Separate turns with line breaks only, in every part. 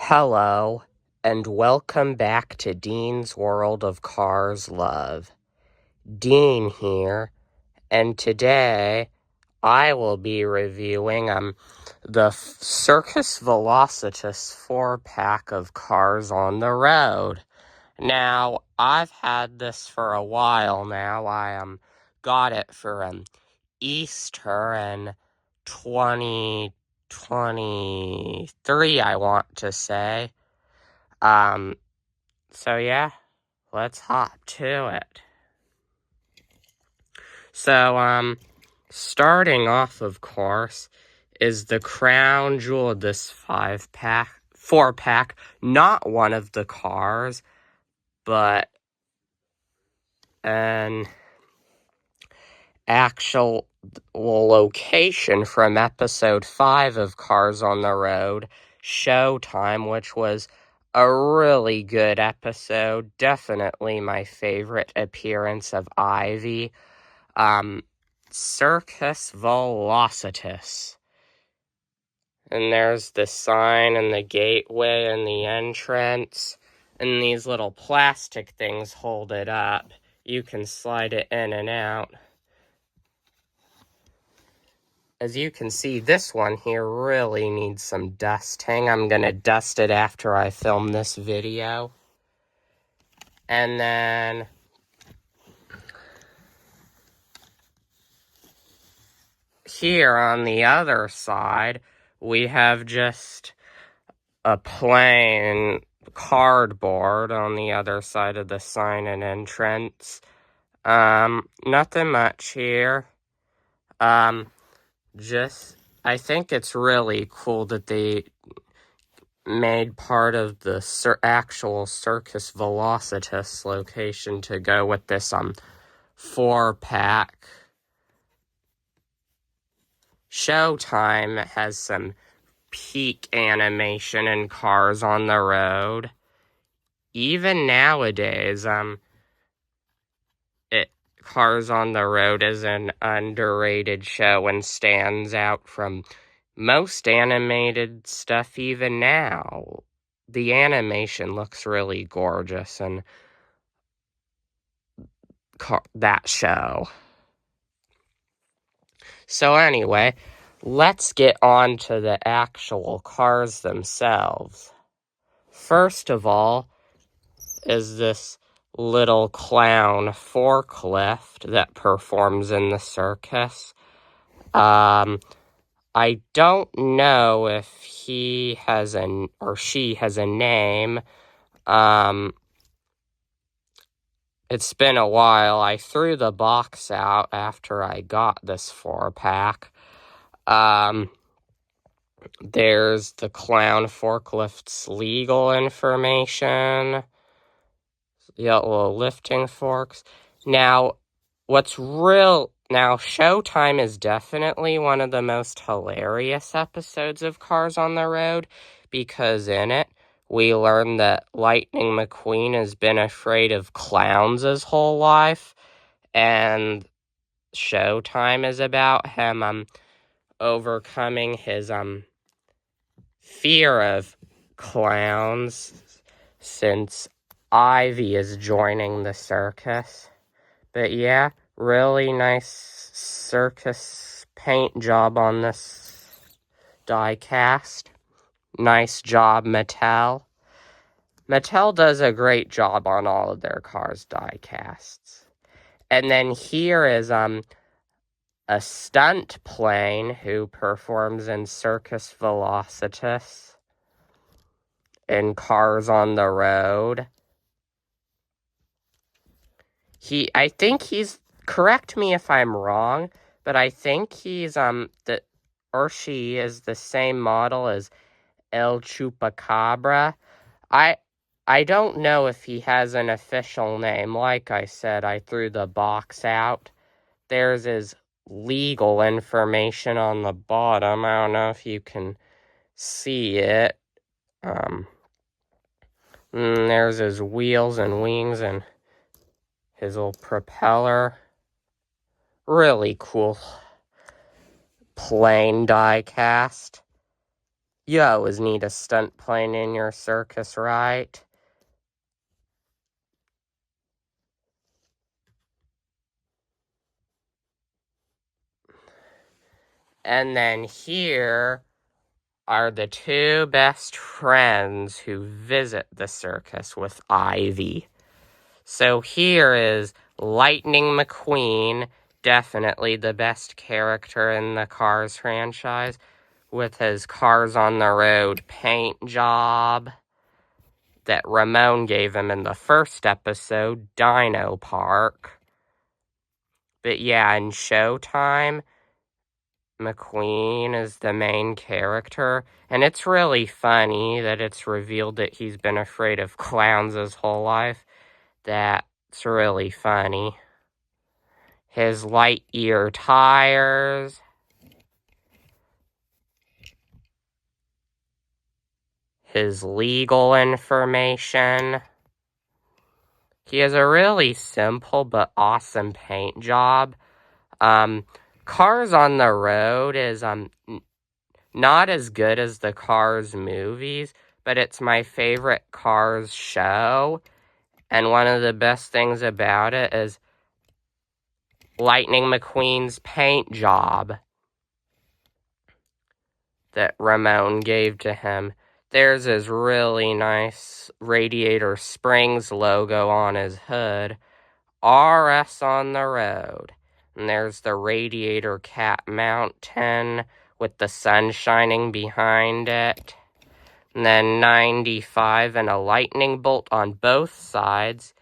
Hello, and welcome back to Dean's World of Cars Love. Dean here, and today I will be reviewing the Circus Velocitas 4-pack of cars on the road. Now, I've had this for a while now. I got it for Easter in 2023, I want to say. So yeah, let's hop to it. So, starting off, of course, is the crown jewel of this 4-pack. Not one of the cars, but an actual location from episode 5 of Cars on the Road, Showtime, which was a really good episode. Definitely my favorite appearance of Ivy. Circus Velocitas. And there's the sign and the gateway and the entrance. And these little plastic things hold it up. You can slide it in and out. As you can see, this one here really needs some dusting. I'm going to dust it after I film this video. And then here on the other side, we have just a plain cardboard on the other side of the sign and entrance. Nothing much here. I think it's really cool that they made part of the actual Circus Velocitas location to go with this 4-pack. Showtime has some peak animation and Cars on the Road. Even nowadays, Cars on the Road is an underrated show and stands out from most animated stuff even now. The animation looks really gorgeous in that show. So anyway, let's get on to the actual cars themselves. First of all is this little clown forklift that performs in the circus. I don't know if he has or she has a name. It's been a while. I threw the box out after I got this 4-pack. There's the clown forklift's legal information. Yellow lifting forks. Now, Showtime is definitely one of the most hilarious episodes of Cars on the Road, because in it, we learn that Lightning McQueen has been afraid of clowns his whole life, and Showtime is about him overcoming his fear of clowns, since Ivy is joining the circus. But yeah, really nice circus paint job on this die cast. Nice job, Mattel. Mattel does a great job on all of their cars' die casts. And then here is a stunt plane who performs in Circus Velocitas in Cars on the Road. I think he's, correct me if I'm wrong, but I think he's she is the same model as El Chupacabra. I don't know if he has an official name. Like I said, I threw the box out. There's his legal information on the bottom. I don't know if you can see it. There's his wheels and wings and his little propeller. Really cool plain die cast. You always need a stunt plane in your circus, right? And then here are the two best friends who visit the circus with Ivy. So here is Lightning McQueen, definitely the best character in the Cars franchise, with his Cars on the Road paint job that Ramon gave him in the first episode, Dino Park. But yeah, in Showtime, McQueen is the main character, and it's really funny that it's revealed that he's been afraid of clowns his whole life. That's really funny. His Lightyear tires, his legal information. He has a really simple but awesome paint job. Cars on the Road is not as good as the Cars movies, but it's my favorite Cars show. And one of the best things about it is Lightning McQueen's paint job that Ramon gave to him. There's his really nice Radiator Springs logo on his hood. RS on the Road. And there's the Radiator Cat Mountain with the sun shining behind it. And then 95 and a lightning bolt on both sides.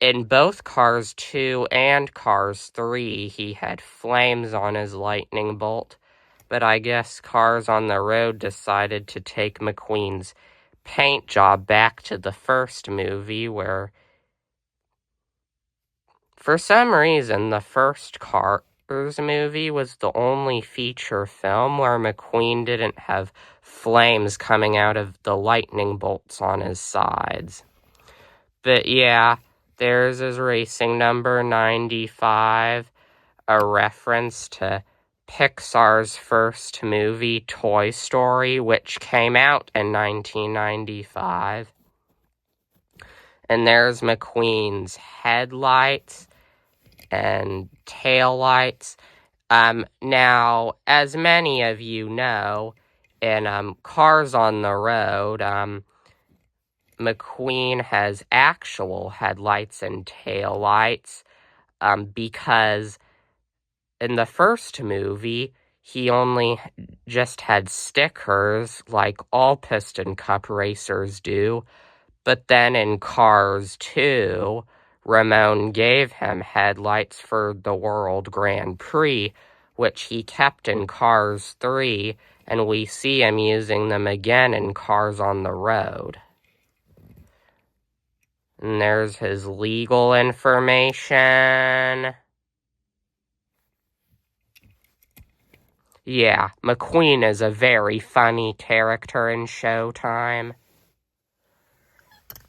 In both Cars 2 and Cars 3, he had flames on his lightning bolt. But I guess Cars on the Road decided to take McQueen's paint job back to the first movie, where for some reason the first Cars movie was the only feature film where McQueen didn't have flames coming out of the lightning bolts on his sides. But yeah, there's his racing number 95, a reference to Pixar's first movie, Toy Story, which came out in 1995. And there's McQueen's headlights and taillights. Now, as many of you know, in Cars on the Road, McQueen has actual headlights and taillights, because in the first movie, he only just had stickers like all Piston Cup racers do. But then in Cars 2, Ramon gave him headlights for the World Grand Prix, which he kept in Cars 3, and we see him using them again in Cars on the Road. And there's his legal information. Yeah, McQueen is a very funny character in Showtime.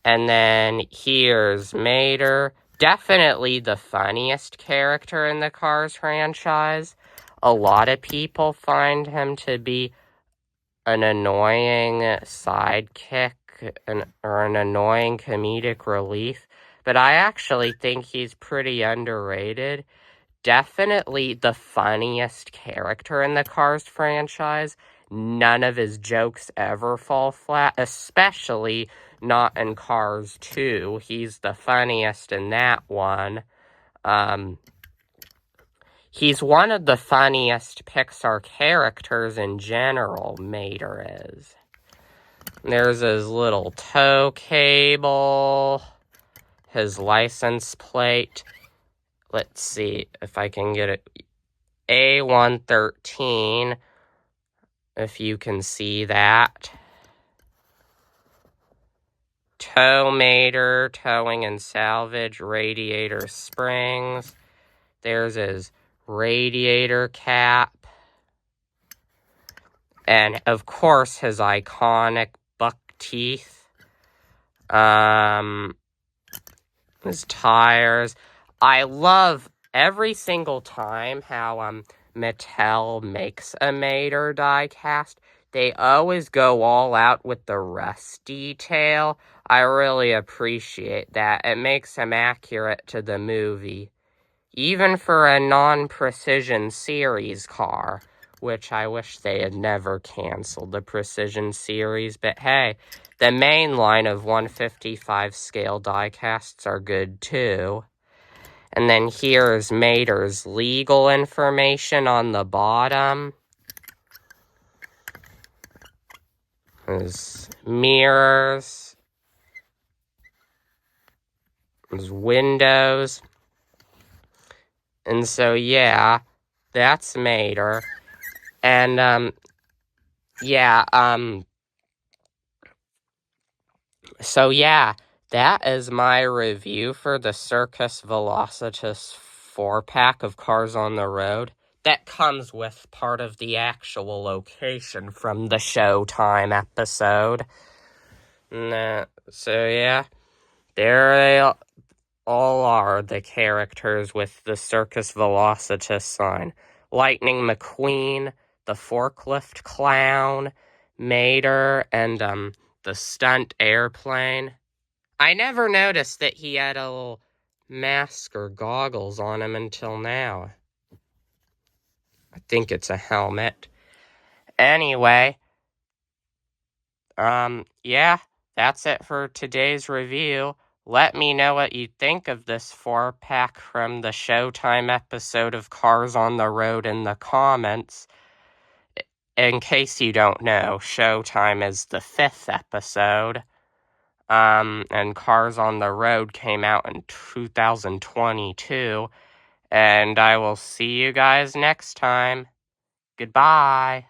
And then here's Mater, definitely the funniest character in the Cars franchise. A lot of people find him to be an annoying sidekick or an annoying comedic relief, but I actually think he's pretty underrated. Definitely the funniest character in the Cars franchise. None of his jokes ever fall flat, especially not in Cars 2. He's the funniest in that one. He's one of the funniest Pixar characters in general, Mater is. There's his little tow cable, his license plate. Let's see if I can get it. A113, if you can see that. Tow Mater, towing and salvage, Radiator Springs. There's his radiator cap. And, of course, his iconic buck teeth. His tires. I love every single time how Mattel makes a Mater die cast. they always go all out with the rust detail. I really appreciate that. It makes them accurate to the movie. Even for a non-precision series car, which I wish they had never canceled the precision series, but hey, the main line of 155 scale diecasts are good too. And then here's Mater's legal information on the bottom. There's mirrors. There's windows. And so, yeah, that's Mater. And, so yeah, that is my review for the Circus Velocitas 4-pack of Cars on the Road. That comes with part of the actual location from the Showtime episode. So yeah, there they all are, the characters with the Circus Velocitas sign. Lightning McQueen, the forklift clown, Mater, and the stunt airplane. I never noticed that he had a little mask or goggles on him until now. I think it's a helmet. Anyway, yeah, that's it for today's review. Let me know what you think of this 4-pack from the Showtime episode of Cars on the Road in the comments. In case you don't know, Showtime is the 5th episode. And Cars on the Road came out in 2022. And I will see you guys next time. Goodbye.